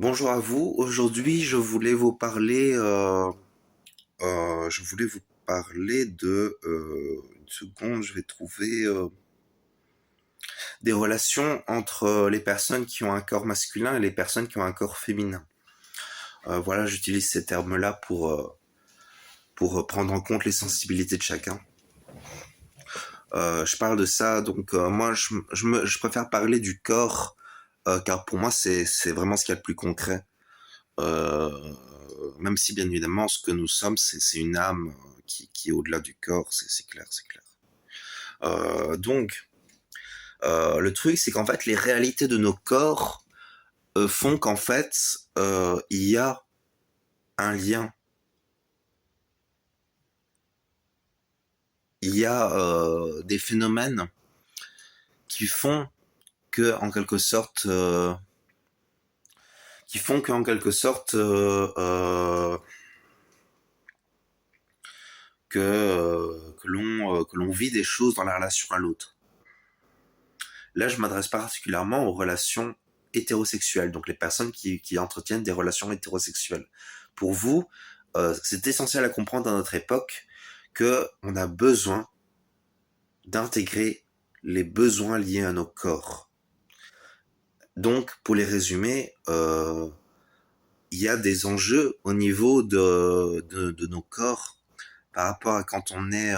Bonjour à vous. Aujourd'hui, je voulais vous parler de une seconde. Je vais trouver des relations entre les personnes qui ont un corps masculin et les personnes qui ont un corps féminin. Voilà, j'utilise ces termes-là pour prendre en compte les sensibilités de chacun. Je parle de ça, donc moi, je préfère parler du corps, car pour moi, c'est vraiment ce qu'il y a de plus concret. Euh, Même si bien évidemment ce que nous sommes, c'est une âme qui est au-delà du corps, c'est clair, c'est clair. Le truc, c'est qu'en fait, les réalités de nos corps font qu'en fait, il y a un lien, il y a des phénomènes qui font que, en quelque sorte, que l'on vit des choses dans la relation à l'autre. Là, je m'adresse particulièrement aux relations hétérosexuelles, donc les personnes qui entretiennent des relations hétérosexuelles. Pour vous, c'est essentiel à comprendre dans notre époque que on a besoin d'intégrer les besoins liés à nos corps. Donc, pour les résumer, il y a des enjeux au niveau de nos corps par rapport à quand on est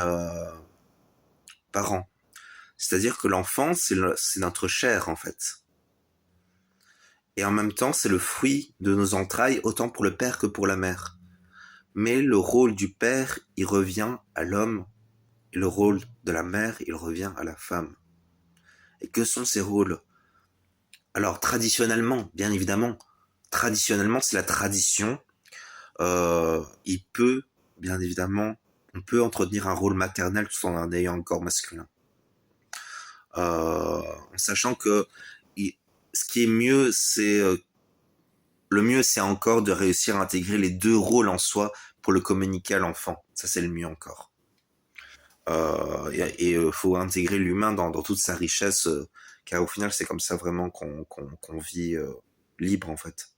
parent. C'est-à-dire que l'enfant, c'est notre chair, en fait. Et en même temps, c'est le fruit de nos entrailles autant pour le père que pour la mère. Mais le rôle du père, il revient à l'homme, et le rôle de la mère, il revient à la femme. Et que sont ces rôles? Alors, traditionnellement, bien évidemment, traditionnellement, c'est la tradition. Il peut, bien évidemment, on peut entretenir un rôle maternel tout en ayant un corps masculin. En sachant que ce qui est mieux, le mieux, c'est encore de réussir à intégrer les deux rôles en soi pour le communiquer à l'enfant. Ça, c'est le mieux encore. Faut intégrer l'humain dans toute sa richesse, car au final, c'est comme ça vraiment qu'on vit libre, en fait.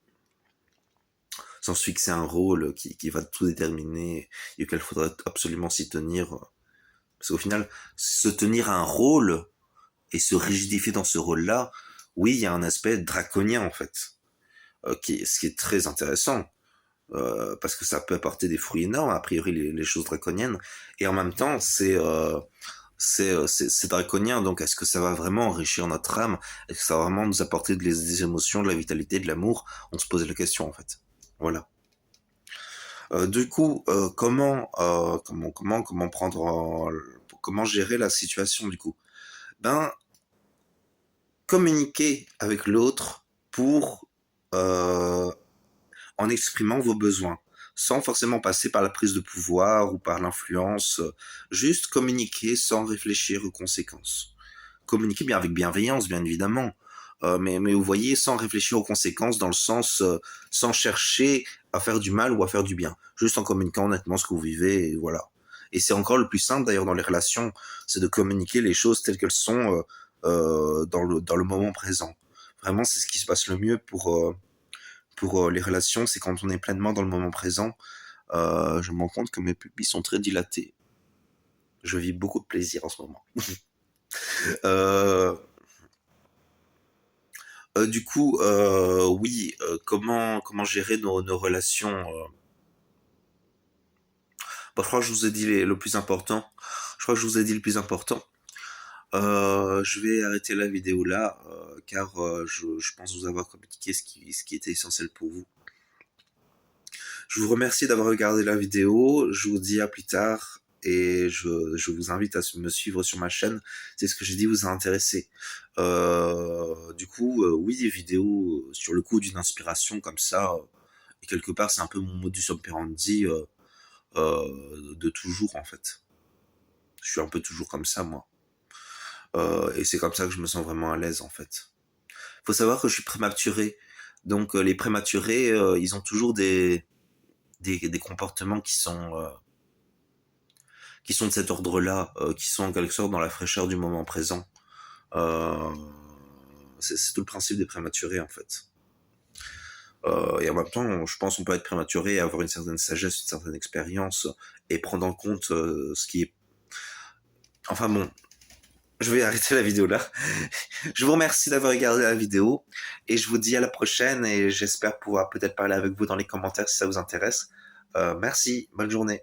Sans fixer un rôle qui va tout déterminer et auquel il faudrait absolument s'y tenir. Parce qu'au final, se tenir à un rôle et se rigidifier dans ce rôle-là, oui, il y a un aspect draconien, en fait, ce qui est très intéressant. Parce que ça peut apporter des fruits énormes, a priori, les choses draconiennes. Et en même temps, c'est draconien, donc est-ce que ça va vraiment enrichir notre âme? Est-ce que ça va vraiment nous apporter des émotions, de la vitalité, de l'amour? On se pose la question, en fait. Voilà. Du coup, comment gérer la situation, du coup? Ben, communiquer avec l'autre pour euh, en exprimant vos besoins, sans forcément passer par la prise de pouvoir ou par l'influence, juste communiquer sans réfléchir aux conséquences. Communiquer bien avec bienveillance, bien évidemment, mais vous voyez, sans réfléchir aux conséquences, dans le sens, sans chercher à faire du mal ou à faire du bien, juste en communiquant honnêtement ce que vous vivez, et voilà. Et c'est encore le plus simple d'ailleurs dans les relations, c'est de communiquer les choses telles qu'elles sont dans le moment présent. Vraiment, c'est ce qui se passe le mieux pour les relations, c'est quand on est pleinement dans le moment présent. Je me rends compte que mes pupilles sont très dilatées. Je vis beaucoup de plaisir en ce moment. euh, oui, comment gérer nos relations je crois que je vous ai dit le plus important. Je crois que je vous ai dit le plus important. Je vais arrêter la vidéo là, car je pense vous avoir communiqué ce qui était essentiel pour vous. Je vous remercie d'avoir regardé la vidéo. Je vous dis à plus tard et je vous invite à me suivre sur ma chaîne. C'est ce que j'ai dit vous a intéressé. Oui, des vidéos sur le coup d'une inspiration comme ça. Et quelque part, c'est un peu mon modus operandi de toujours en fait. Je suis un peu toujours comme ça moi. Et c'est comme ça que je me sens vraiment à l'aise en fait. Faut savoir que je suis prématuré. Donc les prématurés, ils ont toujours des comportements qui sont de cet ordre-là, qui sont en quelque sorte dans la fraîcheur du moment présent. Euh, c'est tout le principe des prématurés en fait. Et en même temps, je pense qu'on peut être prématuré, avoir une certaine sagesse, une certaine expérience, et prendre en compte ce qui est... Enfin bon, je vais arrêter la vidéo là. Je vous remercie d'avoir regardé la vidéo, et je vous dis à la prochaine, et j'espère pouvoir peut-être parler avec vous dans les commentaires si ça vous intéresse. Merci, bonne journée.